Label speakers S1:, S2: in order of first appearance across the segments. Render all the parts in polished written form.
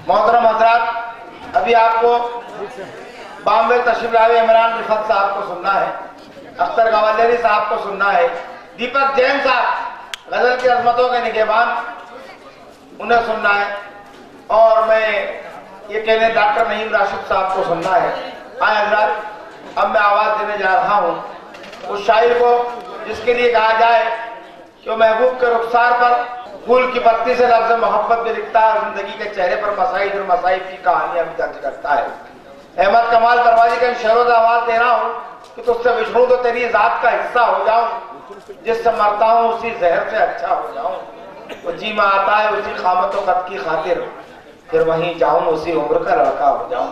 S1: محترم حضرات، ابھی آپ کو بامبے تشریف لائے عمران رفت صاحب کو سننا ہے، اختر گوالری صاحب کو سننا ہے، دیپک جین صاحب غزل کی عظمتوں کے نگہبان، انہیں سننا ہے، اور میں یہ کہنے ڈاکٹر نعیم راشد صاحب کو سننا ہے۔ آئے حضرات، اب میں آواز دینے جا رہا ہوں اس شاعر کو جس کے لیے کہا جائے کہ وہ محبوب کے رخسار پر پھول کی پتی سے لفظ محبت بھی لکھتا ہے اور زندگی کے چہرے پر مصائب اور مصائب کی کہانیاں بھی درج کرتا ہے۔ احمد کمال دروازی کا ان شعروں سے آواز دے رہا ہوں کہ تجھ سے بچھڑوں تو تیری ذات کا حصہ ہو جاؤں، جس سے مرتا ہوں اسی زہر سے اچھا ہو جاؤں، وہ جی میں آتا ہے اسی خامت و قد کی خاطر، پھر وہیں جاؤں اسی عمر کا لڑکا ہو جاؤں۔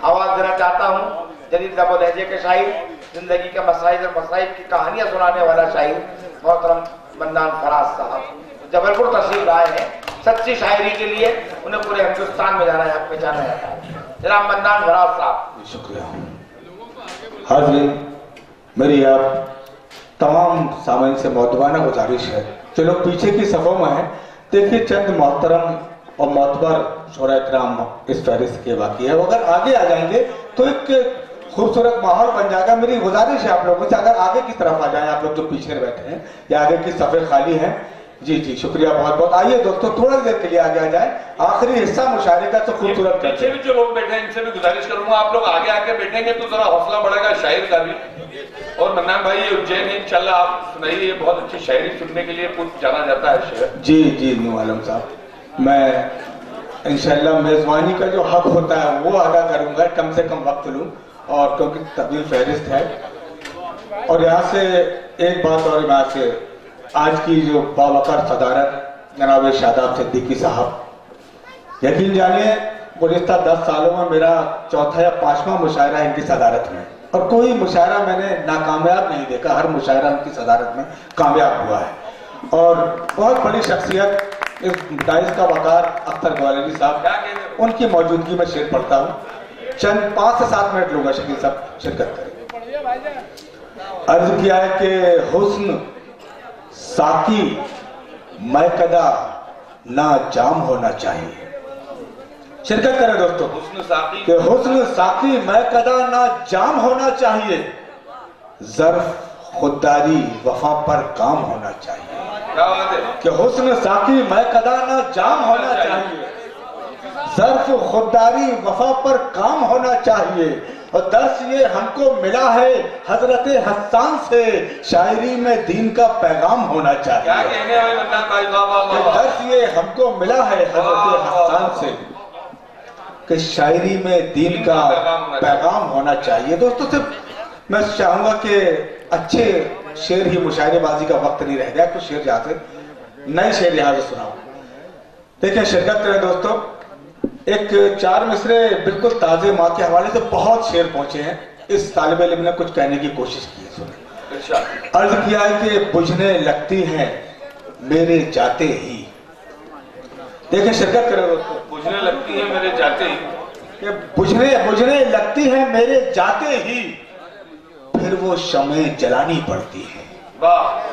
S1: آواز دینا چاہتا ہوں جدید لب و لہجے کے شاعر، زندگی کے مسائل اور مصائب کی کہانیاں سنانے والا شاعر محترم منان فراز صاحب جبل پور تشریف لائے ہیں۔ سچی شاعری کے لیے انہیں پورے ہندوستان میں جانا ہے، پہچانا جاتا ہے۔ جناب منان فراز صاحب،
S2: شکریہ حاضرین، میری آپ تمام سامعین سے مؤدبانہ گزارش ہے جو لوگ پیچھے کی صفوں میں ہیں، دیکھیے چند محترم اور معتبر شعراء کرام اس فہرست کے واقعی ہے، وہ اگر آگے آ جائیں گے تو ایک خوبصورت ماحول بن جائے گا۔ میری گزارش ہے آپ لوگوں سے اگر آگے کی طرف آ جائیں، آپ لوگ جو پیچھے بیٹھے ہیں یا آگے کی صفیں خالی ہیں، جی شکریہ بہت بہت۔ آئیے دوستو تھوڑا دیر کے لیے آگے آ جائیں، آخری حصہ مشاعرے کا تو خوبصورت
S3: پیچھے بھی جو لوگ بیٹھے ہیں ان سے بھی گزارش کروں گا آپ لوگ آگے آ کے بیٹھیں گے تو ذرا حوصلہ بڑھے گا شاعر کا بھی۔ اور منان بھائی اجین انشاءاللہ آپ سنائیے، بہت اچھی شاعری سننے کے لیے خود جانا جاتا ہے شعر۔
S2: جی نور عالم صاحب، میں انشاءاللہ میزبانی کا جو حق ہوتا ہے وہ ادا کروں گا، کم سے کم وقت لوں، اور کیونکہ طویل فہرست ہے۔ اور یہاں سے ایک بات اور، یہاں سے آج کی جو باوقار صدارت جناب شاداب صدیقی صاحب، یقین جانیے گزشتہ 10 سالوں میں میرا چوتھا یا 5واں مشاعرہ ان کی صدارت میں، اور کوئی مشاعرہ میں نے ناکامیاب نہیں دیکھا، ہر مشاعرہ ان کی صدارت میں کامیاب ہوا ہے۔ اور بہت بڑی شخصیت اس دائز کا وقار اختر گوالری صاحب، ان کی موجودگی میں شعر پڑھتا ہوں، چند 5 سے 7 منٹ لوں گا، شکیل صاحب شرکت کریں۔ عرض کیا ہے کہ حسن ساقی میکدہ نہ جام ہونا چاہیے، شرکت کریں دوستو، کہ حسن ساقی میکدہ نہ جام ہونا چاہیے، ظرف خودداری وفا پر کام ہونا چاہیے، کہ حسن ساقی میکدہ نہ جام ہونا چاہیے، ظرف خودداری وفا پر کام ہونا چاہیے، اور درس یہ ہم کو ملا ہے حضرت حسان سے، شاعری میں دین کا پیغام ہونا چاہیے، کہ درس یہ ہم کو ملا ہے حضرت حسان سے کہ شاعری میں دین کا پیغام ہونا چاہیے۔ دوستو صرف میں چاہوں گا کہ اچھے شعر ہی، مشاعرے بازی کا وقت نہیں رہ گیا، کچھ شعر یہاں سے نئے شعر یہاں سے سناؤں۔ دیکھیں شرکت کریں دوستو، ایک 4 مصرے بالکل تازے ماں کے حوالے سے بہت شعر پہنچے ہیں، اس طالب علم نے کچھ کہنے کی کوشش کی ہے، سنیں۔ عرض کیا ہے کہ بجھنے لگتی ہیں میرے جاتے ہی، دیکھیں شرکت کریں دوستو،
S3: بجھنے لگتی ہے میرے جاتے ہی،
S2: کہ بجھنے لگتی ہیں میرے جاتے ہی، پھر وہ شمع جلانی پڑتی ہے،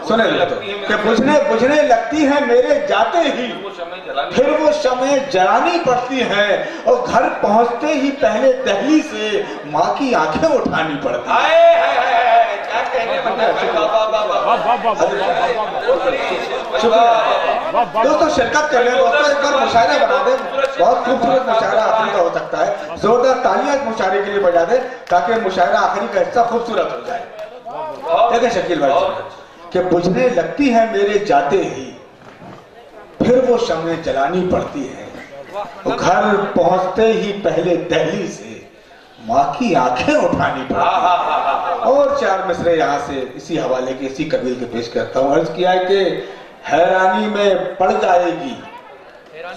S2: سنیں دوستو، کہ بجھنے لگتی ہیں میرے جاتے ہی، پھر وہ شمع جلانی پڑتی ہے، اور گھر پہنچتے ہی پہلے دہلی سے ماں کی آنکھیں اٹھانی پڑتی ہیں۔ دوستو شرکت کر لیں، دوستو ایک بار مشاعرہ بنا دیں، بہت خوبصورت مشاعرہ آخری کا ہو سکتا ہے، زوردار تالیاں اس مشاعرے کے لیے بجا دیں تاکہ مشاعرہ آخری کا حصہ خوبصورت ہو جائے۔ دیکھیں شکیل بھائی، کہ بجھنے لگتی ہے میرے جاتے ہی، پھر وہ شمع جلانی پڑتی ہے، گھر پہنچتے ہی پہلے دہلی سے ماں کی آنکھیں اٹھانی پڑتی ہیں۔ اور 4 مصرے یہاں سے اسی حوالے کے، اسی قبیل کے پیش کرتا ہوں۔ عرض کیا ہے کہ حیرانی میں پڑ جائے گی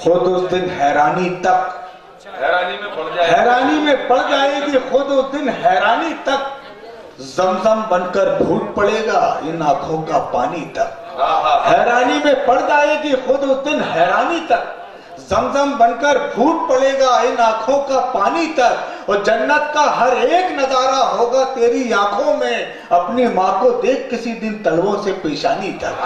S2: خود اس دن حیرانی تک، حیرانی میں پڑ جائے گی خود اس دن حیرانی تک، زمزم بن کر پھوٹ پڑے گا ان آنکھوں کا پانی تک، حیرانی میں پڑ جائے گی خود اس دن حیرانی تک، زمزم بن کر پھوٹ پڑے گا ان آنکھوں کا پانی تک، اور جنت کا ہر ایک نظارہ ہوگا تیری آنکھوں میں، اپنی ماں کو دیکھ کسی دن تلووں سے پیشانی تک۔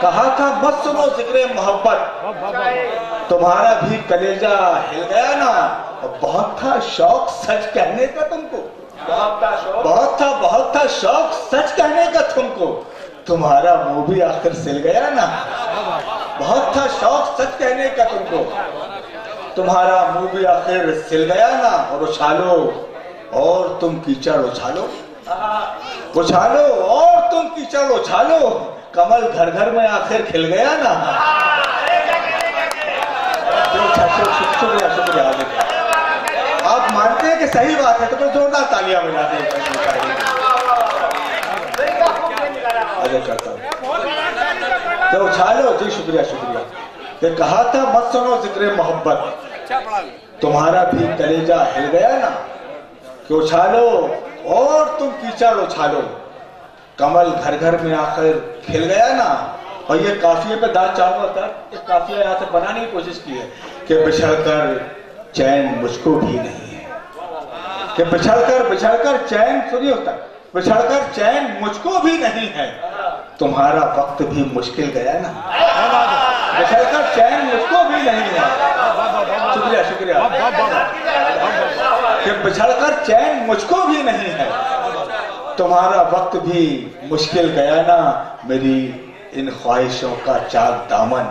S2: کہا تھا مت سنو ذکر محبت، تمہارا بھی کلیجہ ہل گیا نا، بہت تھا شوق سچ کہنے کا تم کو، بہت تھا شوق سچ کہنے کا تم کو، تمہارا منہ بھی آخر سل گیا نا، بہت تھا شوق سچ کہنے کا تم کو، تمہارا منہ بھی آخر سل گیا نا، اور اچھالو اور تم کیچڑ اچھالو، اچھالو اور تم کیچڑ اچھالو، کمل گھر گھر میں آخر کھل گیا نا۔ شکریہ آپ مانتے ہیں کہ صحیح بات ہے تو پھر زوردار تالیاں بجا دیں۔ تو اچھالو، جی شکریہ کہ کہا تھا مت سنو ذکر محبت، تمہارا بھی کلیجہ ہل گیا نا، کہ اچھالو اور تم کیچڑ اچھالو، کمل گھر گھر میں آخر کھل گیا نا۔ اور یہ قافیے پہ داد چاہوں گا، ایک قافیہ یہاں سے بنانے کی کوشش کی ہے کہ بچھڑ کر چین مجھ کو بھی نہیں ہے، کہ بچھڑ کر چین سنیے ہوتا ہے، بچھڑ کر چین مجھ کو بھی نہیں ہے، تمہارا وقت بھی مشکل گیا نا، بچھڑ کر چین مجھ کو بھی نہیں ہے، شکریہ کہ بچھڑ کر چین مجھ کو بھی نہیں ہے، تمہارا وقت بھی مشکل گیا نا، میری ان خواہشوں کا چاک دامن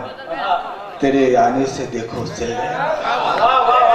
S2: تیرے آنے سے دیکھو سل گیا۔